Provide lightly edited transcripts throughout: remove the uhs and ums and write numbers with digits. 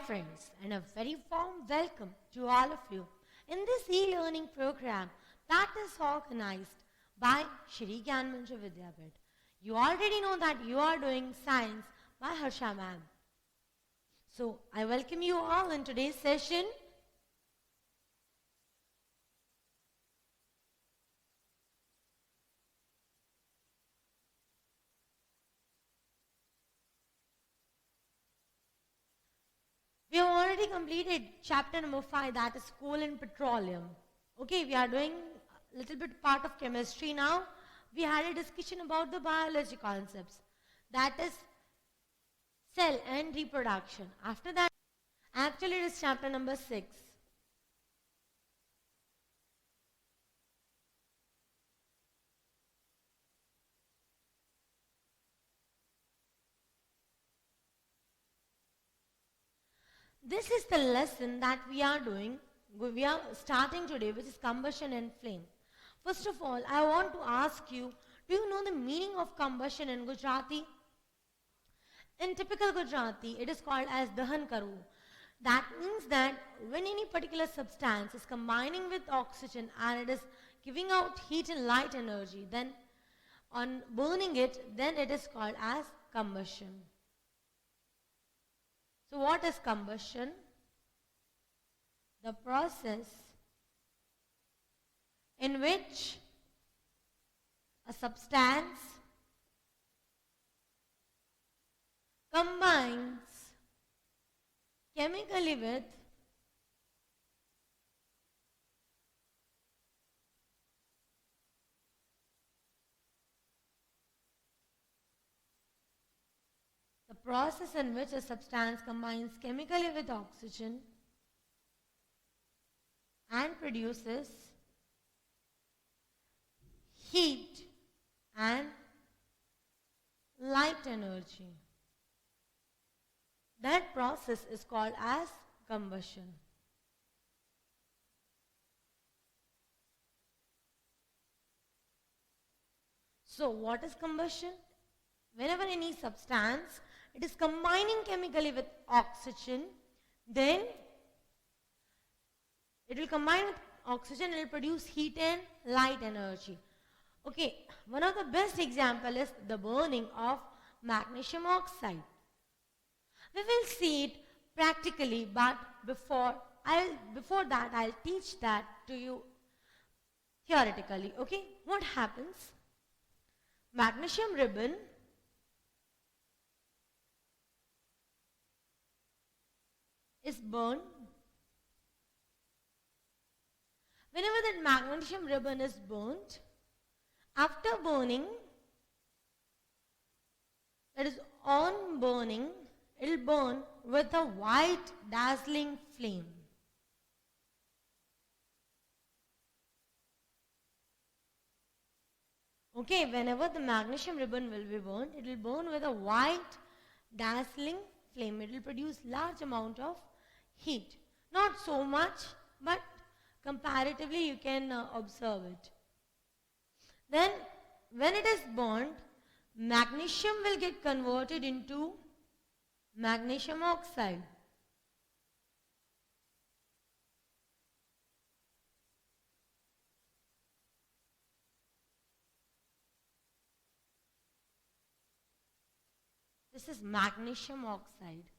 friends, and a very warm welcome to all of you in this e-learning program that is organized by Shri Gyan Manju Vidyapith. You already know that you are doing science by Harsha ma'am. So I welcome you all in today's session. We have already completed chapter number 5, that is coal and petroleum. Okay, we are doing a little bit part of chemistry now. We had a discussion about the biology concepts, that is cell and reproduction. After that, actually it is chapter number 6. This is the lesson that we are doing. We are starting today, which is combustion and flame. First of all, I want to ask you, do you know the meaning of combustion in Gujarati? In typical Gujarati, it is called as dahan karvu. That means that when any particular substance is combining with oxygen and it is giving out heat and light energy, then on burning it, then it is called as combustion. So what is combustion? The process in which a substance combines chemically with the process in which a substance combines chemically with oxygen and produces heat and light energy. That process is called as combustion. So what is combustion? Whenever any substance it is combining chemically with oxygen, then it will combine with oxygen and it will produce heat and light energy. Okay, one of the best example is the burning of magnesium oxide. We will see it practically, but before that I'll teach that to you theoretically. Okay, what happens? Magnesium ribbon is burned. Whenever that magnesium ribbon is burnt, after burning, that is on burning, it will burn with a white dazzling flame. Okay, whenever the magnesium ribbon will be burned, it will burn with a white dazzling flame. It will produce large amount of heat. Not so much, but comparatively you can observe it. Then when it is burned, magnesium will get converted into magnesium oxide. This is magnesium oxide.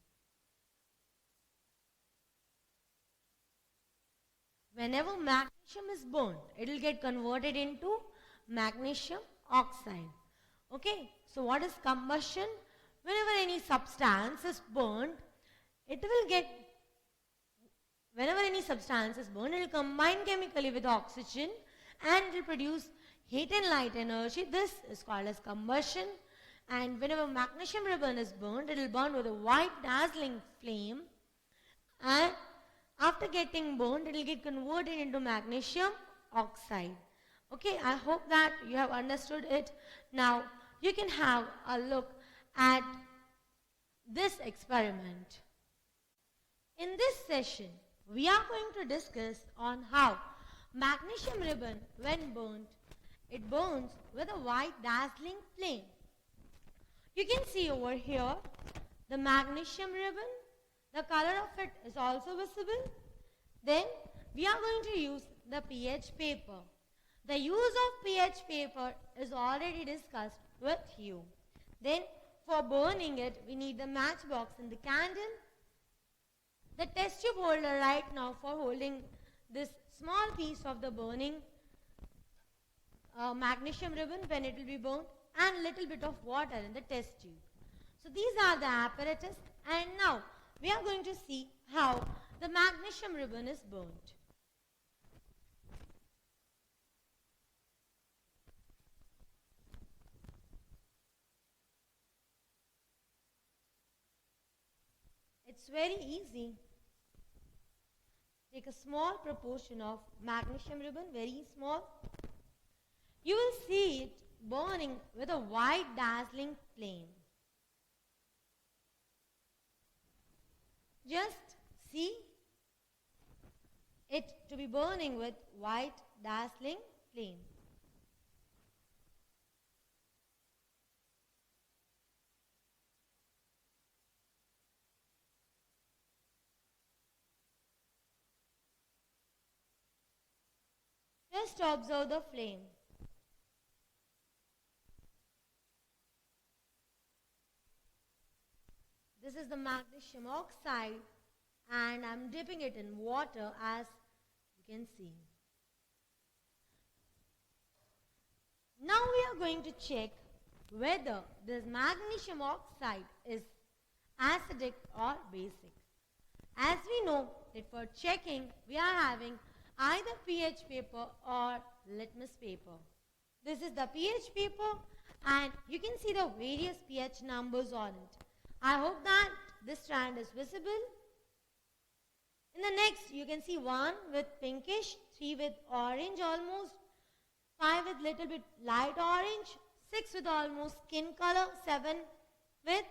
Whenever magnesium is burned, it will get converted into magnesium oxide. Okay, so what is combustion? Whenever any substance is burned, it will combine chemically with oxygen and it will produce heat and light energy. This is called as combustion. And whenever magnesium ribbon is burned, it will burn with a white dazzling flame, and after getting burned, it will get converted into magnesium oxide. Okay, I hope that you have understood it. Now, you can have a look at this experiment. In this session, we are going to discuss on how magnesium ribbon, when burnt, it burns with a white dazzling flame. You can see over here the magnesium ribbon The color of it is also visible. Then we are going to use the pH paper. The use of pH paper is already discussed with you. Then for burning it, we need the matchbox and the candle. The test tube holder right now for holding this small piece of the burning magnesium ribbon when it will be burnt, and little bit of water in the test tube. So these are the apparatus, and now we are going to see how the magnesium ribbon is burnt. It's very easy. Take a small proportion of magnesium ribbon, very small. You will see it burning with a white dazzling flame. Just see it to be burning with white dazzling flame. Just observe the flame. This is the magnesium oxide, and I'm dipping it in water, as you can see. Now we are going to check whether this magnesium oxide is acidic or basic. As we know that for checking, we are having either pH paper or litmus paper. This is the pH paper, and you can see the various pH numbers on it. I hope that this strand is visible. In the next, you can see 1 with pinkish, 3 with orange almost, 5 with little bit light orange, 6 with almost skin color, 7 with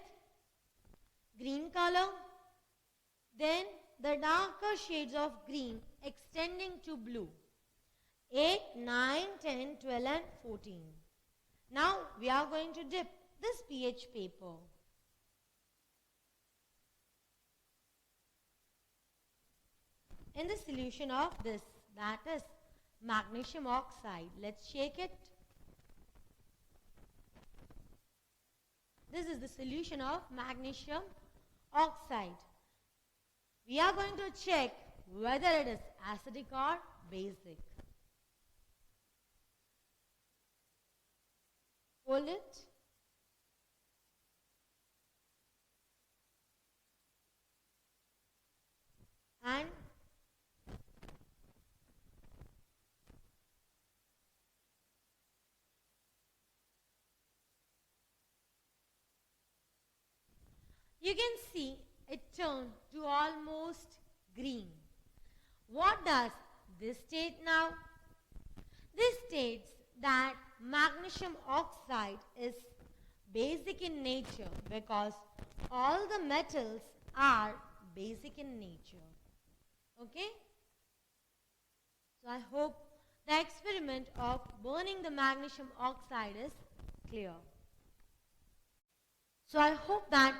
green color. Then the darker shades of green extending to blue, 8, 9, 10, 12 and 14. Now we are going to dip this pH paper. In the solution of this, that is magnesium oxide. Let's shake it. This is the solution of magnesium oxide. We are going to check whether it is acidic or basic. Hold it. And you can see it turned to almost green. What does this state now? This states that magnesium oxide is basic in nature because all the metals are basic in nature. Okay? So I hope the experiment of burning the magnesium oxide is clear. So I hope that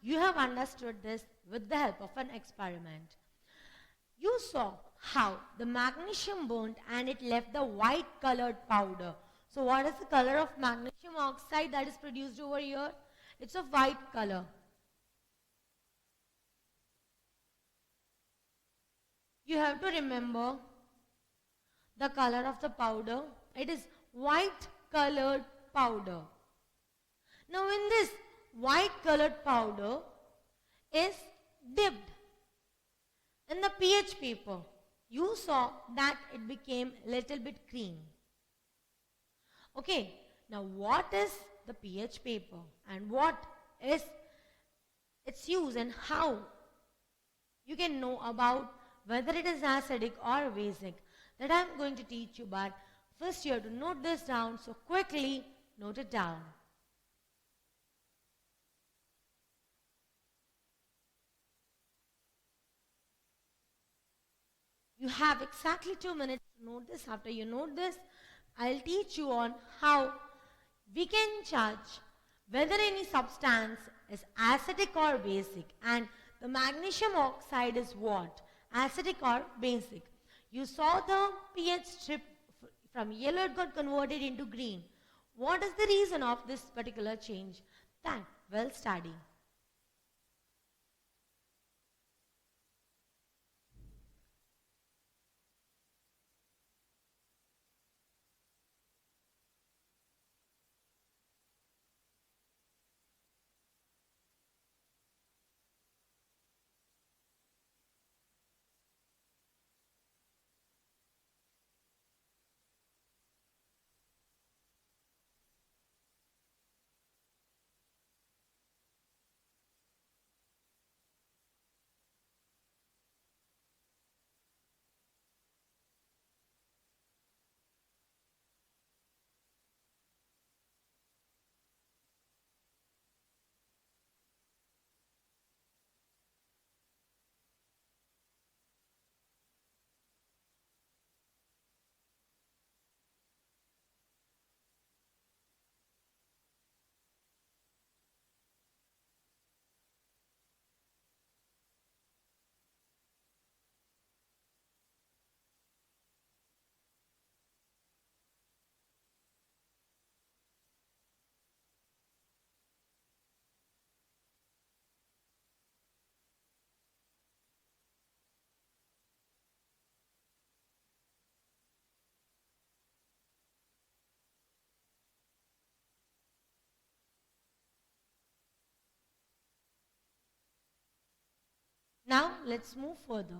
you have understood this with the help of an experiment. You saw how the magnesium burnt and it left the white colored powder. So what is the color of magnesium oxide that is produced over here? It's of white color. You have to remember the color of the powder. It is white colored powder. Now in this white colored powder is dipped in the pH paper. You saw that it became little bit green. Okay, now what is the pH paper and what is its use and how you can know about whether it is acidic or basic? That I am going to teach you, but first you have to note this down, so quickly note it down. You have exactly 2 minutes to note this. After you note this, I'll teach you on how we can judge whether any substance is acidic or basic, and the magnesium oxide is what? Acidic or basic? You saw the pH strip from yellow it got converted into green. What is the reason of this particular change? That well study. Now let's move further.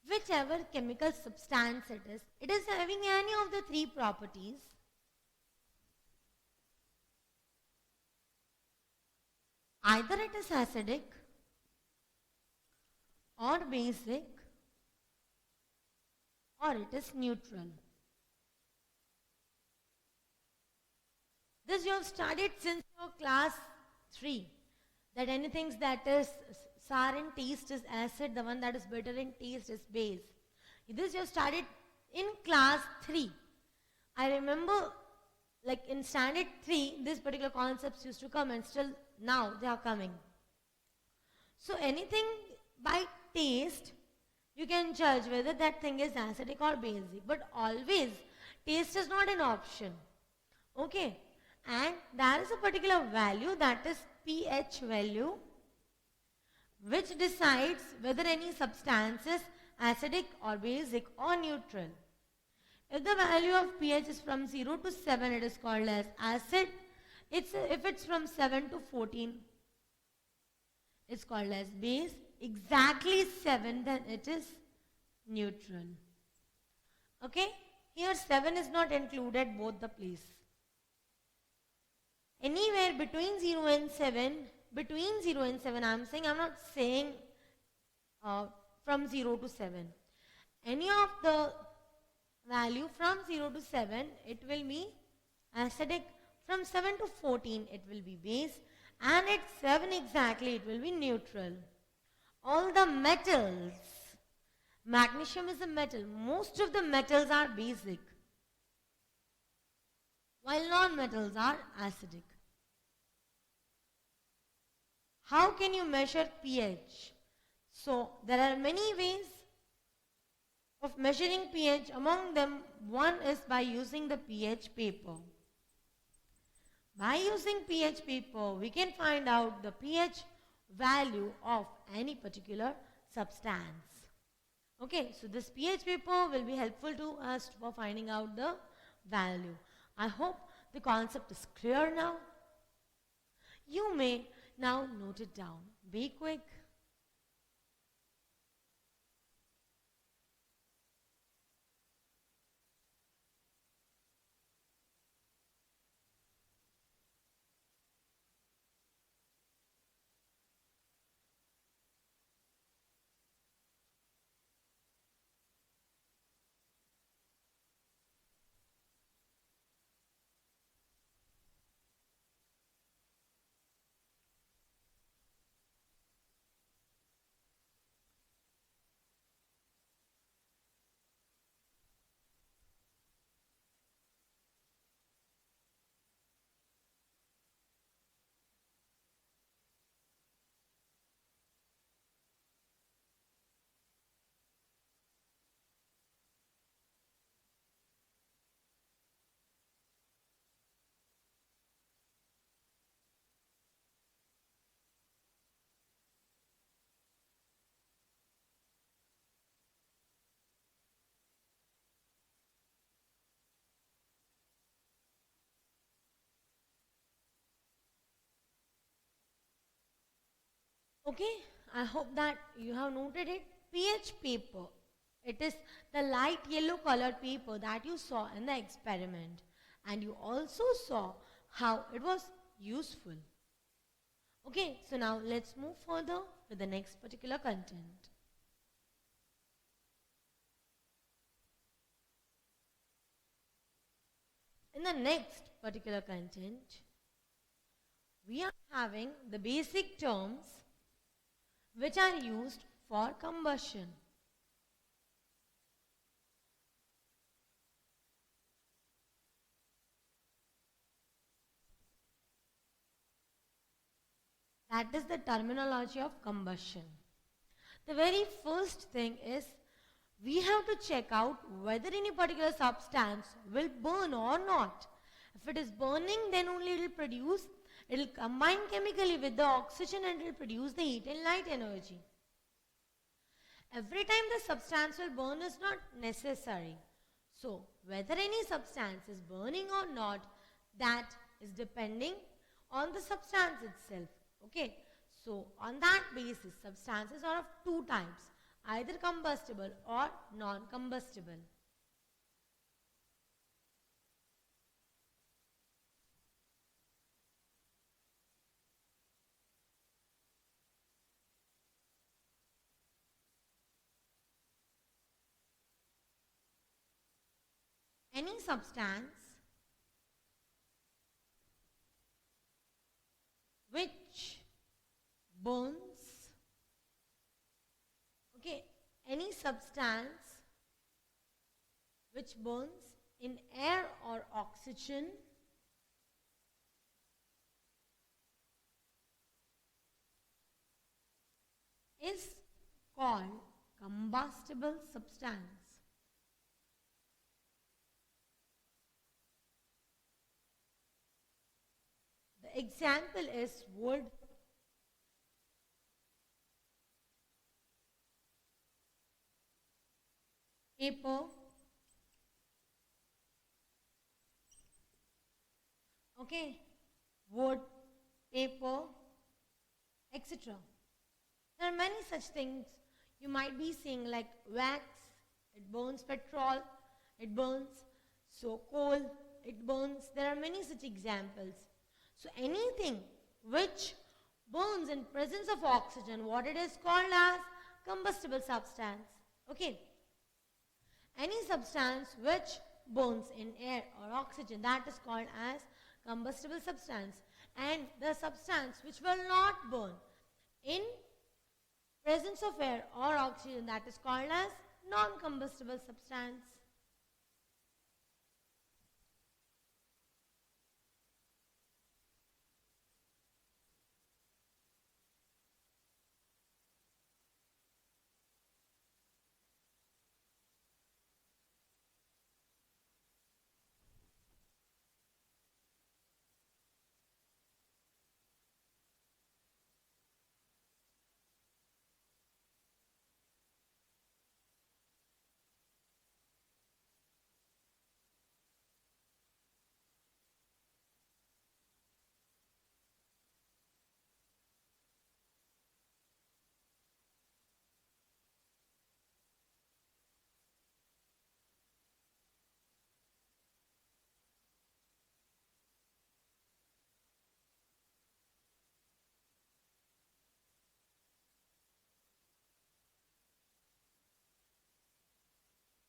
Whichever chemical substance it is having any of the three properties. Either it is acidic or basic or it is neutral. This you have studied since your class 3, that anything that is sour in taste is acid, the one that is bitter in taste is base. This you have studied in class 3. I remember like in standard 3, these particular concepts used to come and still now they are coming. So anything by taste, you can judge whether that thing is acidic or basic. But always, taste is not an option. Okay. And there is a particular value, that is pH value, which decides whether any substance is acidic or basic or neutral. If the value of pH is from 0 to 7, it is called as acid. If it's from 7 to 14, it's called as base. Exactly 7, then it is neutral. Okay? Here 7 is not included both the place. Anywhere between 0 and 7, I'm not saying from 0 to 7. Any of the value from 0 to 7, it will be acidic. From 7 to 14, it will be base. And at 7 exactly, it will be neutral. All the metals, magnesium is a metal. Most of the metals are basic, while non-metals are acidic. How can you measure pH? So, there are many ways of measuring pH. Among them, one is by using the pH paper. By using pH paper, we can find out the pH value of any particular substance. Okay, so this pH paper will be helpful to us for finding out the value. I hope the concept is clear now. You may now note it down. Be quick. Okay, I hope that you have noted it. pH paper. It is the light yellow colored paper that you saw in the experiment. And you also saw how it was useful. Okay, so now let's move further to the next particular content. In the next particular content, we are having the basic terms which are used for combustion. That is the terminology of combustion. The very first thing is we have to check out whether any particular substance will burn or not. If it is burning, then only it will combine chemically with the oxygen and it will produce the heat and light energy. Every time the substance will burn is not necessary. So, whether any substance is burning or not, that is depending on the substance itself. Okay, so on that basis, substances are of two types, either combustible or non-combustible. Any substance which burns, okay, any substance which burns in air or oxygen is called combustible substance. The example is wood, paper, okay, wood, paper, etc. There are many such things you might be seeing like wax, it burns petrol, it burns, so coal, it burns. There are many such examples. So anything which burns in presence of oxygen, what it is called as combustible substance. Okay. Any substance which burns in air or oxygen, that is called as combustible substance. And the substance which will not burn in presence of air or oxygen, that is called as non-combustible substance.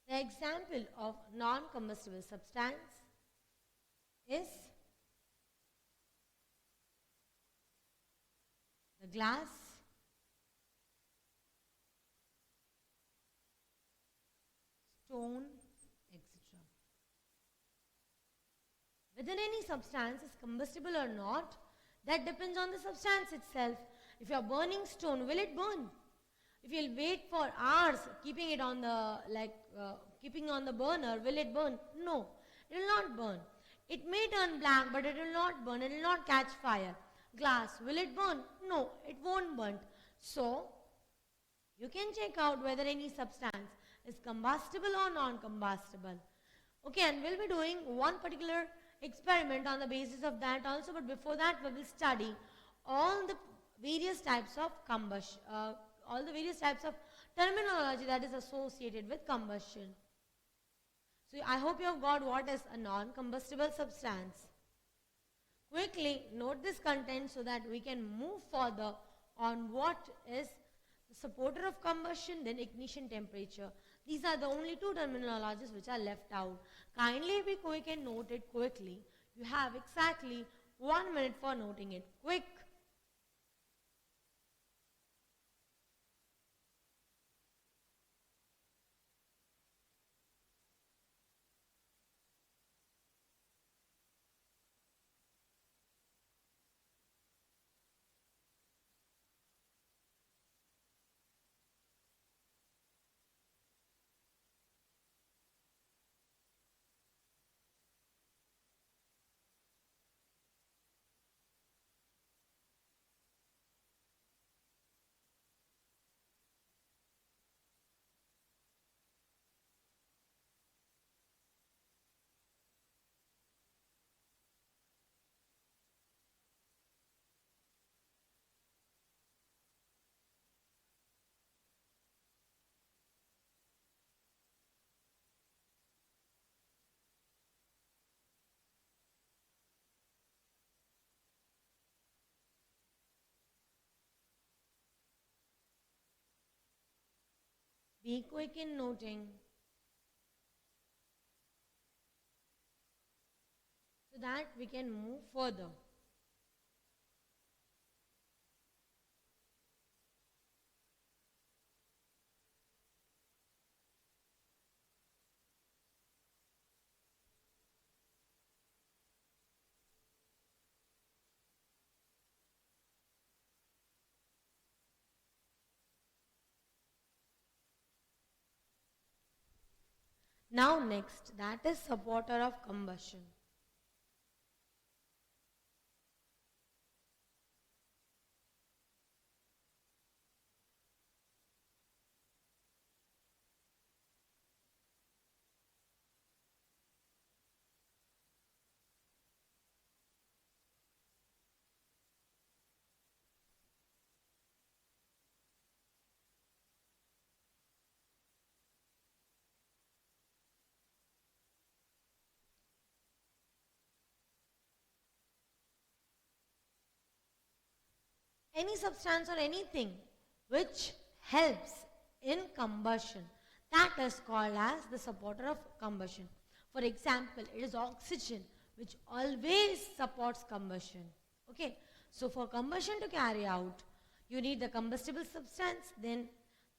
The example of non-combustible substance is the glass, stone, etc. Whether any substance is combustible or not, that depends on the substance itself. If you are burning stone, will it burn? If you'll wait for hours keeping it on the keeping on the burner, will it burn? No, it will not burn. It may turn black, but it will not burn. It will not catch fire. Glass, will it burn? No, it won't burn. So, you can check out whether any substance is combustible or non-combustible. Okay, and we'll be doing one particular experiment on the basis of that also, but before that we will study all the various types of combustion, all the various types of terminology that is associated with combustion. So I hope you have got what is a non-combustible substance. Quickly note this content so that we can move further on what is the supporter of combustion, then ignition temperature. These are the only two terminologies which are left out. Kindly be quick and note it quickly. You have exactly 1 minute for noting it. Quick. Be quick in noting so that we can move further. Now next, that is supporter of combustion. Any substance or anything which helps in combustion, that is called as the supporter of combustion. For example, it is oxygen which always supports combustion. Okay, so for combustion to carry out, you need the combustible substance, then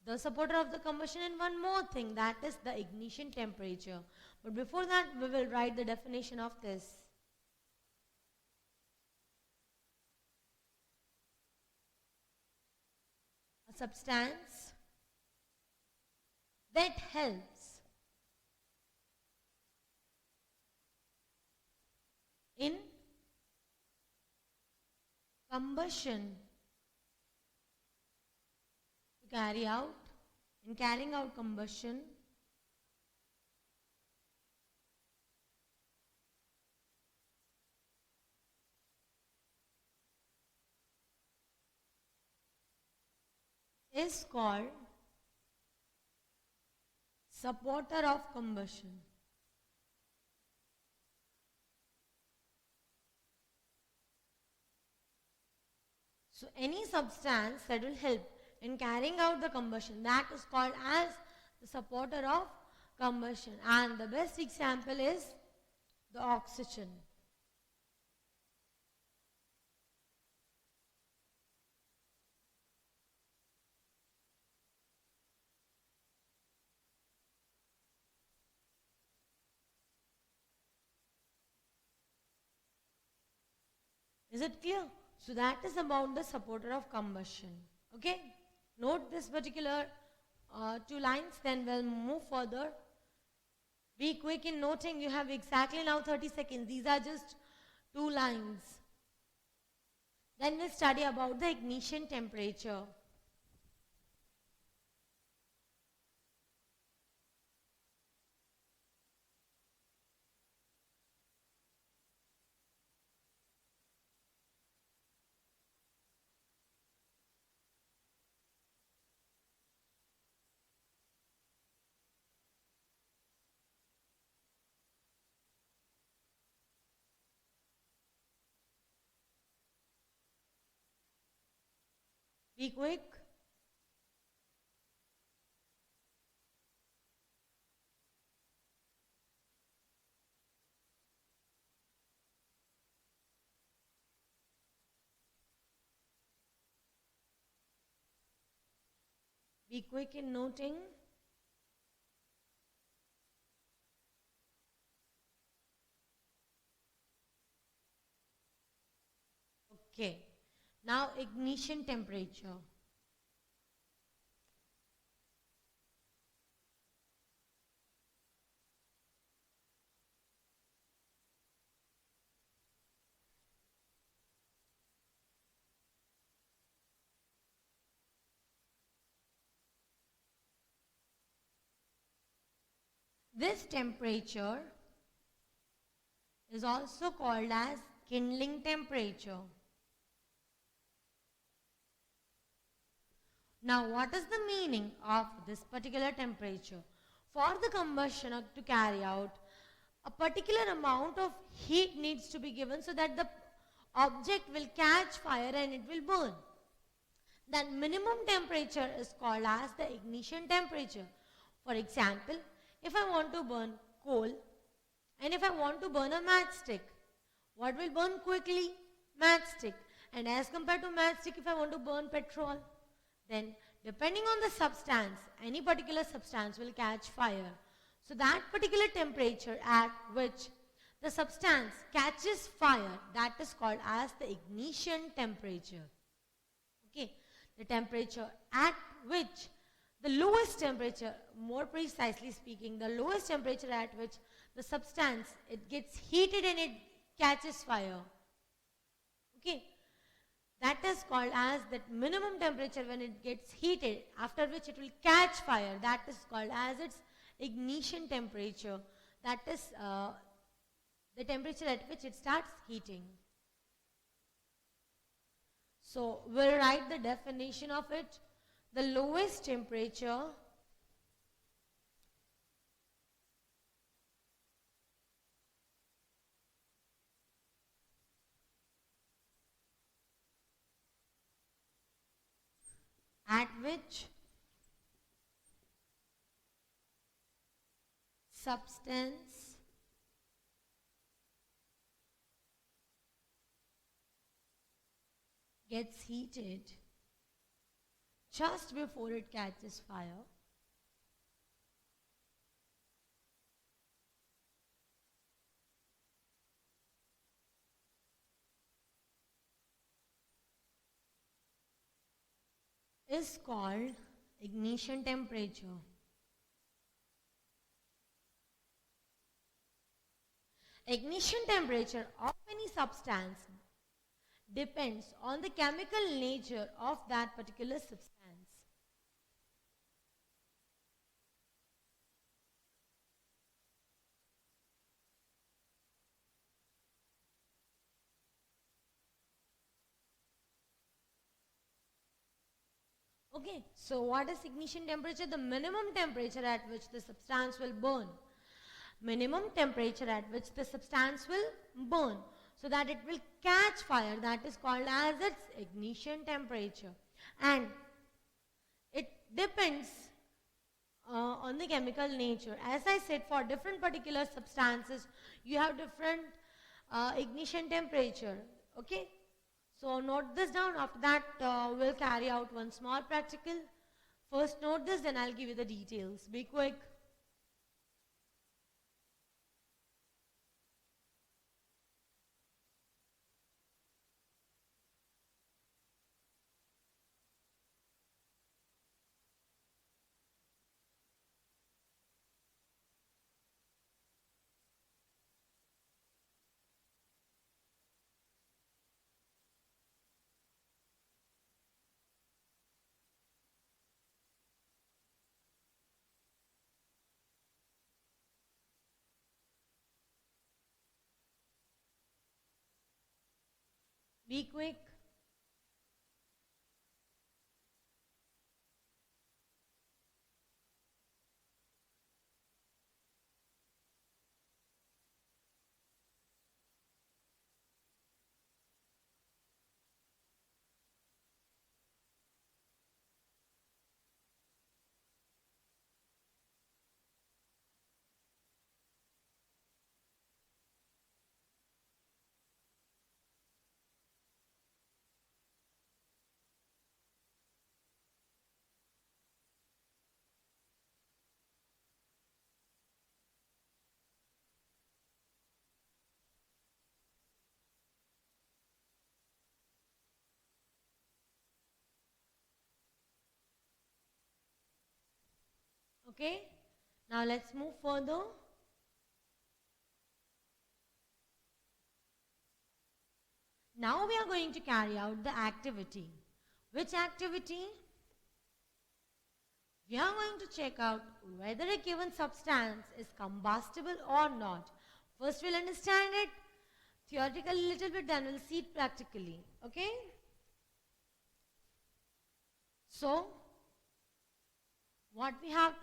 the supporter of the combustion, and one more thing, that is the ignition temperature. But before that, we will write the definition of this. A substance that helps in combustion to carry out, in carrying out combustion, is called supporter of combustion. So any substance that will help in carrying out the combustion, that is called as the supporter of combustion, and the best example is the oxygen. Is it clear? So that is about the supporter of combustion. Okay? Note this particular two lines, then we'll move further. Be quick in noting. You have exactly now 30 seconds. These are just two lines. Then we'll study about the ignition temperature. Be quick. Be quick in noting. Okay. Now ignition temperature. This temperature is also called as kindling temperature. Now, what is the meaning of this particular temperature? For the combustion to carry out, a particular amount of heat needs to be given so that the object will catch fire and it will burn. That minimum temperature is called as the ignition temperature. For example, if I want to burn coal and if I want to burn a matchstick, what will burn quickly? Matchstick. And as compared to matchstick, if I want to burn petrol, then depending on the substance, any particular substance will catch fire. So that particular temperature at which the substance catches fire, that is called as the ignition temperature. Okay, the temperature at which the lowest temperature, more precisely speaking, the lowest temperature at which the substance, it gets heated and it catches fire. Okay, that is called as that minimum temperature when it gets heated, after which it will catch fire. That is called as its ignition temperature. That is the temperature at which it starts heating. So we'll write the definition of it. The lowest temperature at which substance gets heated just before it catches fire, is called ignition temperature. Ignition temperature of any substance depends on the chemical nature of that particular substance. Okay, so what is ignition temperature? The minimum temperature at which the substance will burn. Minimum temperature at which the substance will burn so that it will catch fire, that is called as its ignition temperature. And it depends on the chemical nature. As I said, for different particular substances, you have different ignition temperature. Okay, so note this down. After that, we'll carry out one small practical. First note this, then I'll give you the details. Be quick. Be quick. Okay? Now let's move further. Now we are going to carry out the activity. Which activity? We are going to check out whether a given substance is combustible or not. First we'll understand it theoretically a little bit, then we'll see it practically. Okay? So, what we are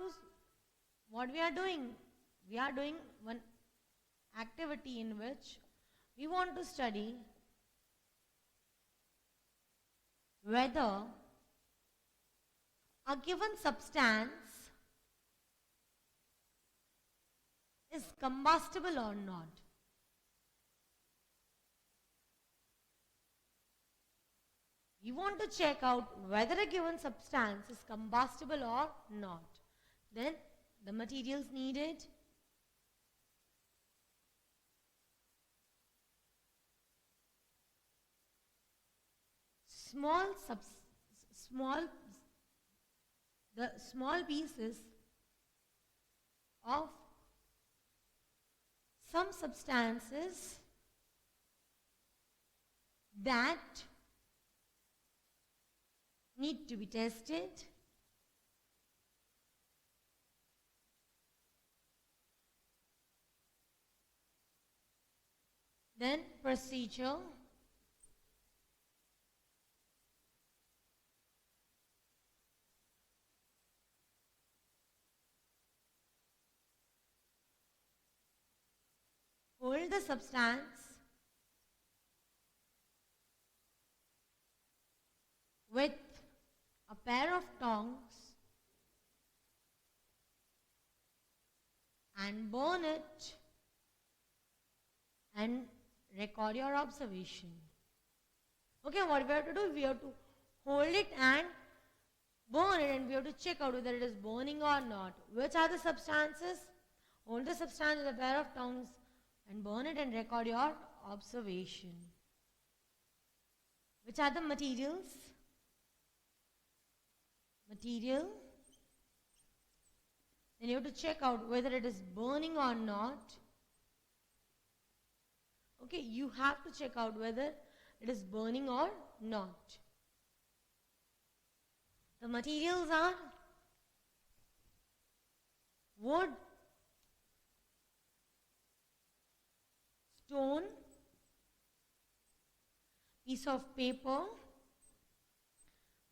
doing? We are doing one activity in which we want to study whether a given substance is combustible or not. We want to check out whether a given substance is combustible or not. Then the materials needed: the small pieces of some substances that need to be tested, then procedure, hold the substance with a pair of tongs and burn it and record your observation. Okay, what we have to do? We have to hold it and burn it, and we have to check out whether it is burning or not. Which are the substances? Hold the substance with a pair of tongs and burn it and record your observation. Which are the materials? Material. Then you have to check out whether it is burning or not. Okay, you have to check out whether it is burning or not. The materials are wood, stone, piece of paper,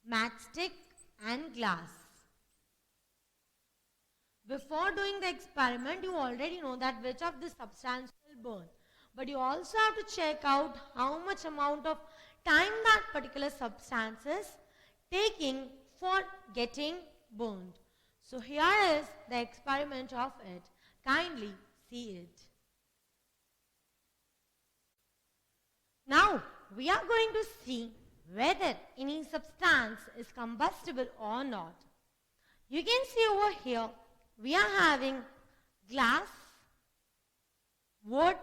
matchstick and glass. Before doing the experiment, you already know that which of this substance will burn. But you also have to check out how much amount of time that particular substance is taking for getting burned. So here is the experiment of it. Kindly see it. Now we are going to see whether any substance is combustible or not. You can see over here we are having glass, wood,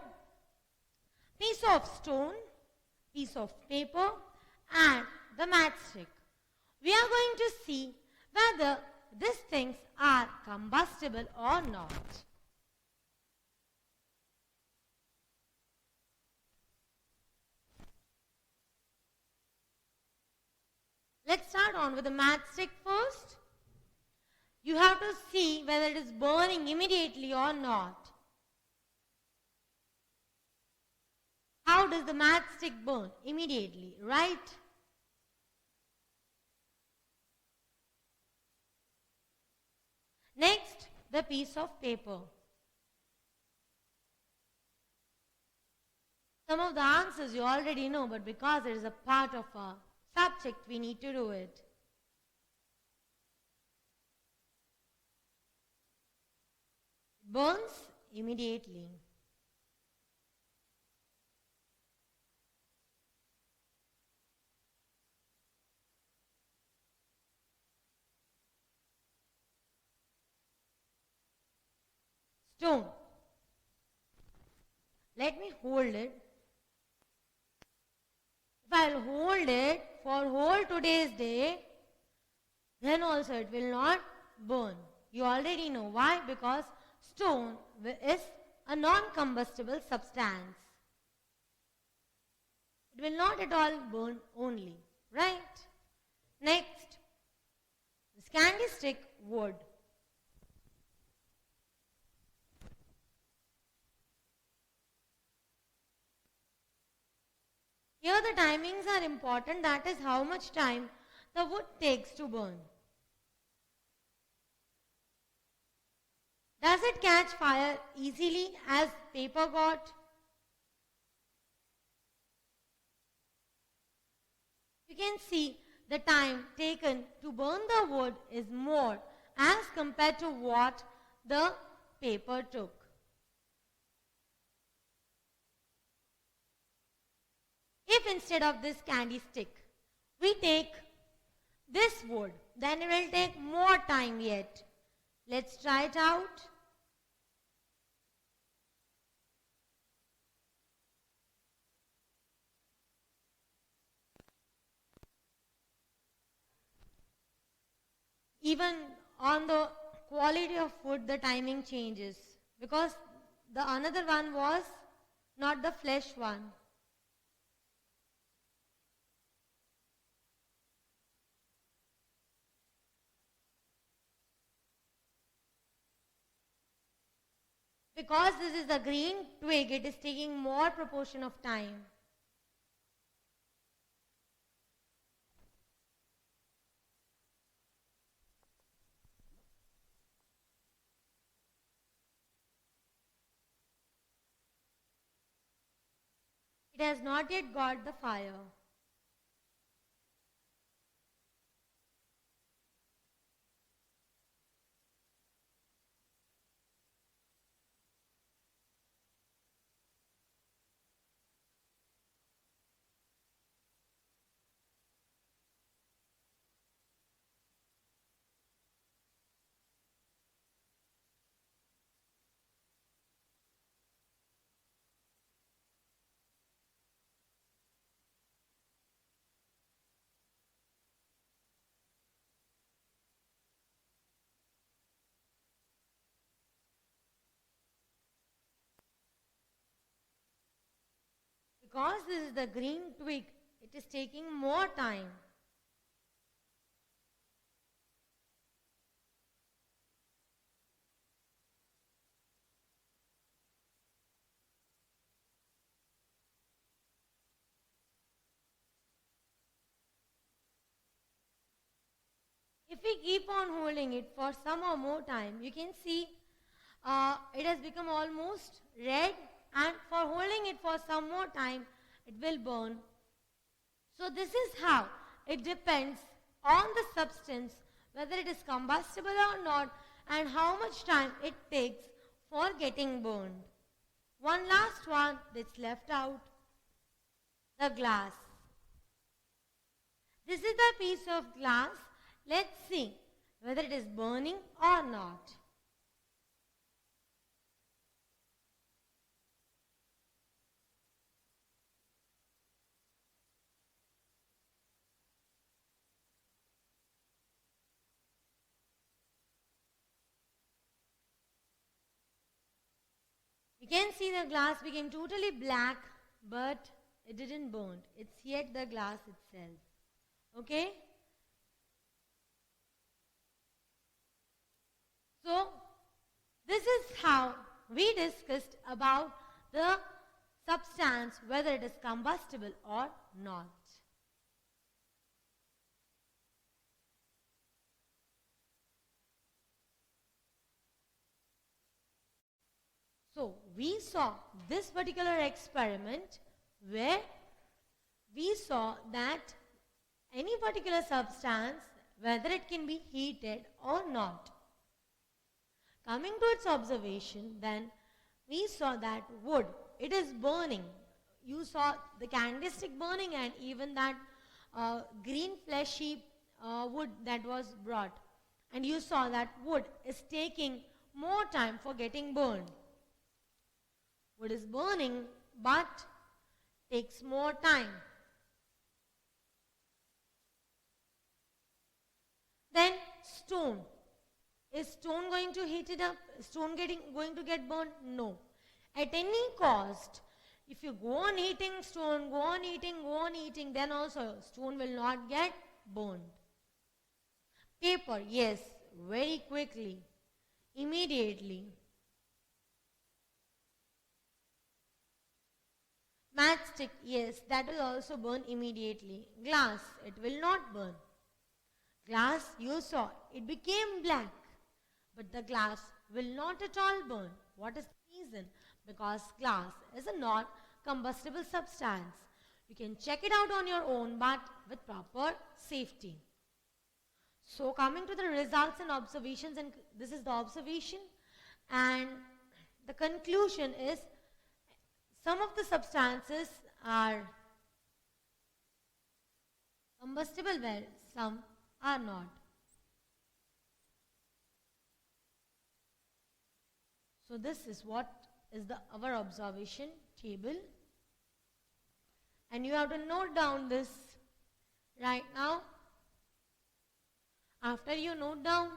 piece of stone, piece of paper and the matchstick. We are going to see whether these things are combustible or not. Let's start on with the matchstick first. You have to see whether it is burning immediately or not. How does the matchstick burn? Immediately, right? Next, the piece of paper. Some of the answers you already know, but because it is a part of a subject, we need to do it. It burns immediately. Stone. Let me hold it. If I'll hold it for whole today's day, then also it will not burn. You already know why, because stone is a non-combustible substance. It will not at all burn only, right? Next, this candy stick wood. Here the timings are important, that is how much time the wood takes to burn. Does it catch fire easily as paper got? You can see the time taken to burn the wood is more as compared to what the paper took. If instead of this candy stick, we take this wood, then it will take more time yet. Let's try it out. Even on the quality of food, the timing changes, because the another one was not the flesh one. Because this is a green twig, it is taking more proportion of time. It has not yet got the fire. Because this is the green twig, it is taking more time. If we keep on holding it for some or more time, you can see it has become almost red, and for holding it for some more time, it will burn. So this is how it depends on the substance, whether it is combustible or not, and how much time it takes for getting burned. One last one that's left out, the glass. This is the piece of glass. Let's see whether it is burning or not. You can see the glass became totally black, but it didn't burn. It's yet the glass itself. Okay? So, this is how we discussed about the substance, whether it is combustible or not. So, we saw this particular experiment where we saw that any particular substance, whether it can be heated or not. Coming to its observation, then we saw that wood, it is burning. You saw the candlestick burning, and even that green fleshy wood that was brought. And you saw that wood is taking more time for getting burned. Wood is burning, but takes more time. Then stone. Is stone going to heat it up? Is stone going to get burned? No. At any cost, if you go on heating stone, go on heating, then also stone will not get burned. Paper, yes, very quickly, immediately. Matchstick, yes, that will also burn immediately. Glass, it will not burn. Glass, you saw, it became black. But the glass will not at all burn. What is the reason? Because glass is a non-combustible substance. You can check it out on your own, but with proper safety. So coming to the results and observations, and this is the observation, and the conclusion is some of the substances are combustible well, some are not. So this is what is our observation table, and you have to note down this right now. After you note down,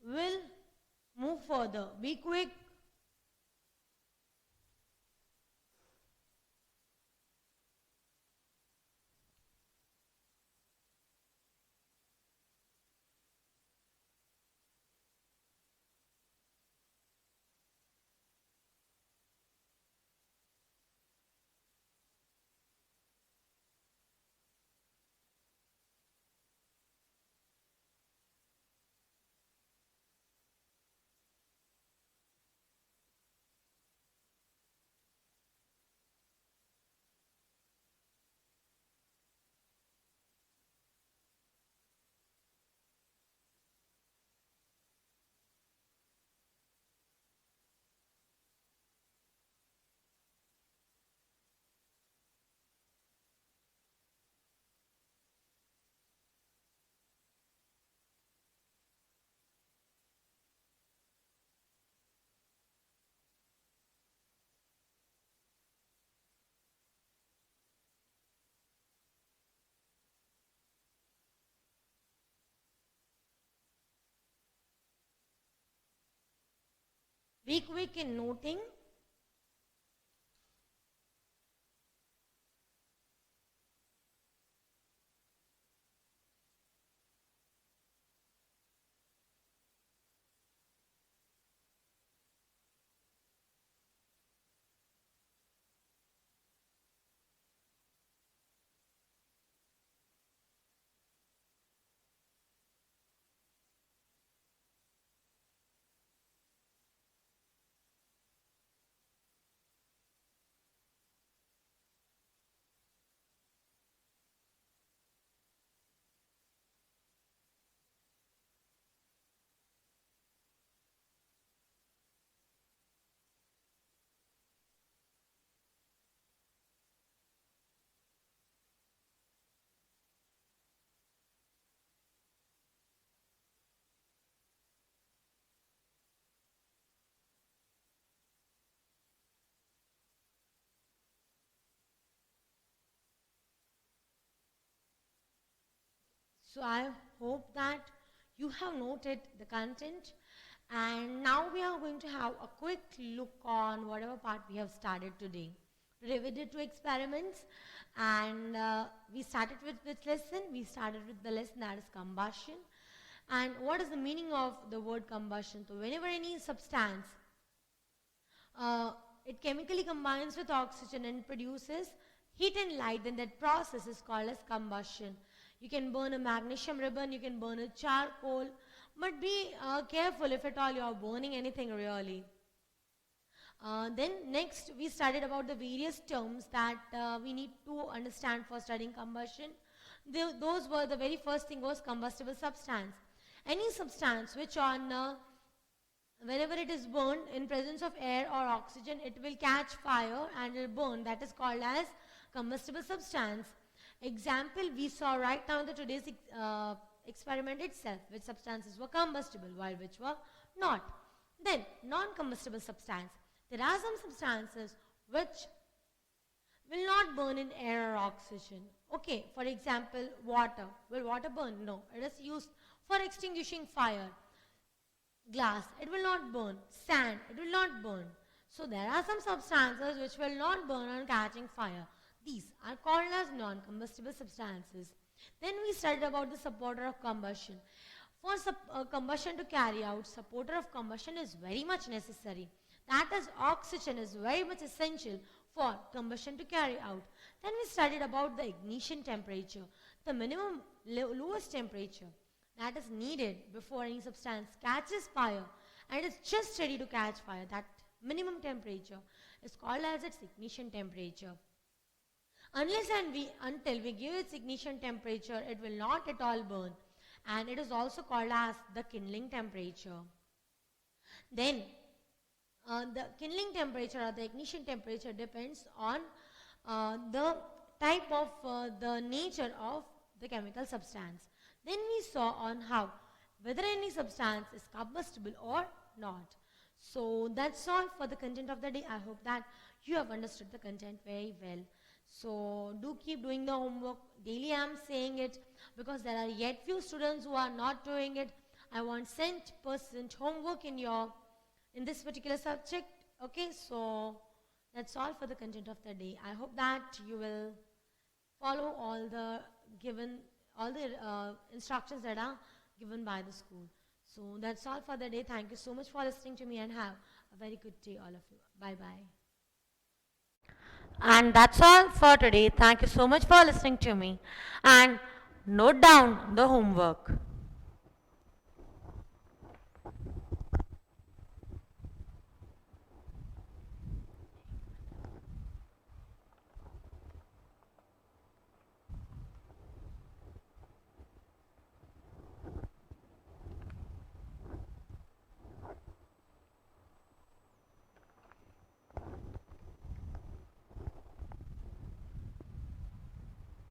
we'll move further. Be quick. Be quick in noting. So I hope that you have noted the content, and now we are going to have a quick look on whatever part we have started today. Today we did 2 experiments, and we started with which lesson? We started with the lesson that is combustion. And what is the meaning of the word combustion? So whenever any substance, it chemically combines with oxygen and produces heat and light, then that process is called as combustion. You can burn a magnesium ribbon, you can burn a charcoal, but be careful if at all you are burning anything really. Then next we studied about the various terms that we need to understand for studying combustion. Those were the very first thing was combustible substance. Any substance which on whenever it is burned in presence of air or oxygen, it will catch fire and it will burn. That is called as combustible substance. Example we saw right now in the today's experiment itself, which substances were combustible while which were not. Then non-combustible substance. There are some substances which will not burn in air or oxygen. Okay, for example, water. Will water burn? No, it is used for extinguishing fire. Glass, it will not burn. Sand, it will not burn. So there are some substances which will not burn on catching fire. These are called as non-combustible substances. Then we studied about the supporter of combustion. For combustion to carry out, supporter of combustion is very much necessary. That is, oxygen is very much essential for combustion to carry out. Then we studied about the ignition temperature, the minimum lowest temperature that is needed before any substance catches fire and is just ready to catch fire. That minimum temperature is called as its ignition temperature. Unless and until we give its ignition temperature, it will not at all burn, and it is also called as the kindling temperature. Then the kindling temperature or the ignition temperature depends on the type of the nature of the chemical substance. Then we saw on how whether any substance is combustible or not. So that's all for the content of the day. I hope that you have understood the content very well. So do keep doing the homework. Daily I am saying it because there are yet few students who are not doing it. I want 100% homework in this particular subject. Okay, so that's all for the content of the day. I hope that you will follow all the instructions that are given by the school. So that's all for the day. Thank you so much for listening to me and have a very good day all of you. Bye bye. And that's all for today. Thank you so much for listening to me and note down the homework.